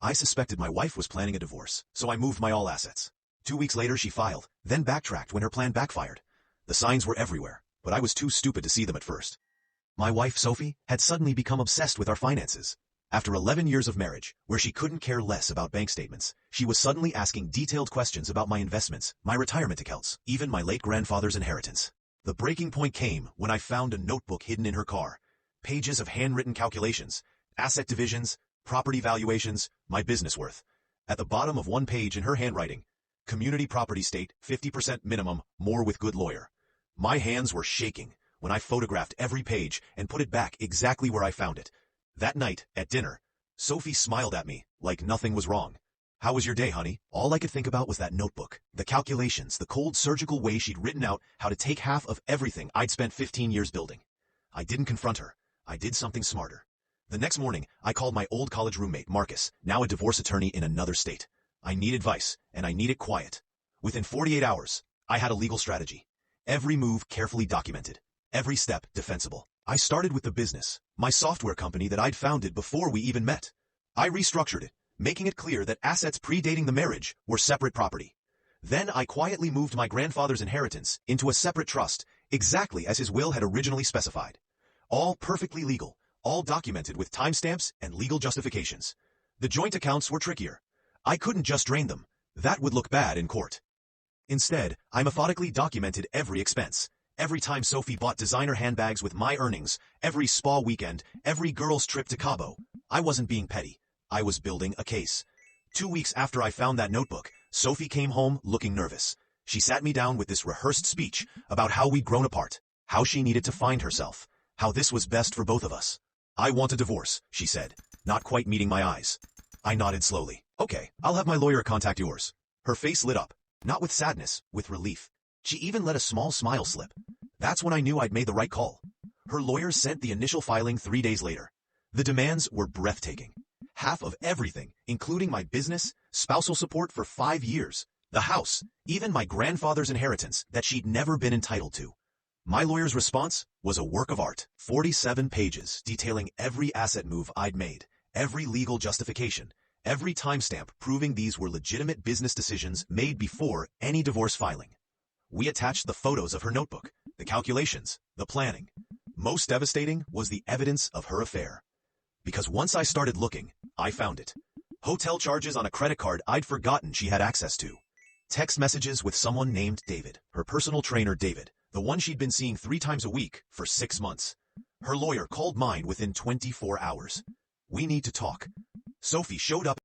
I suspected my wife was planning a divorce, so I moved my all assets. 2 weeks later she filed, then backtracked when her plan backfired. The signs were everywhere, but I was too stupid to see them at first. My wife, Sophie, had suddenly become obsessed with our finances. After 11 years of marriage, where she couldn't care less about bank statements, she was suddenly asking detailed questions about my investments, my retirement accounts, even my late grandfather's inheritance. The breaking point came when I found a notebook hidden in her car. Pages of handwritten calculations, asset divisions, property valuations, my business worth. At the bottom of one page in her handwriting, community property state, 50% minimum, more with good lawyer. My hands were shaking when I photographed every page and put it back exactly where I found it. That night, at dinner, Sophie smiled at me like nothing was wrong. "How was your day, honey?" All I could think about was that notebook, the calculations, the cold surgical way she'd written out how to take half of everything I'd spent 15 years building. I didn't confront her. I did something smarter. The next morning, I called my old college roommate, Marcus, now a divorce attorney in another state. I need advice, and I need it quiet. Within 48 hours, I had a legal strategy. Every move carefully documented. Every step defensible. I started with the business, my software company that I'd founded before we even met. I restructured it, making it clear that assets predating the marriage were separate property. Then I quietly moved my grandfather's inheritance into a separate trust, exactly as his will had originally specified. All perfectly legal, all documented with timestamps and legal justifications. The joint accounts were trickier. I couldn't just drain them. That would look bad in court. Instead, I methodically documented every expense. Every time Sophie bought designer handbags with my earnings, every spa weekend, every girl's trip to Cabo. I wasn't being petty. I was building a case. 2 weeks after I found that notebook, Sophie came home looking nervous. She sat me down with this rehearsed speech about how we'd grown apart, how she needed to find herself, how this was best for both of us. "I want a divorce," she said, not quite meeting my eyes. I nodded slowly. "Okay, I'll have my lawyer contact yours." Her face lit up, not with sadness, with relief. She even let a small smile slip. That's when I knew I'd made the right call. Her lawyer sent the initial filing 3 days later. The demands were breathtaking. Half of everything, including my business, spousal support for 5 years, the house, even my grandfather's inheritance that she'd never been entitled to. My lawyer's response was a work of art. 47 pages detailing every asset move I'd made, every legal justification, every timestamp proving these were legitimate business decisions made before any divorce filing. We attached the photos of her notebook, the calculations, the planning. Most devastating was the evidence of her affair. Because once I started looking, I found it. Hotel charges on a credit card I'd forgotten she had access to. Text messages with someone named David, her personal trainer David, the one she'd been seeing 3 times a week for 6 months. Her lawyer called mine within 24 hours. "We need to talk." Sophie showed up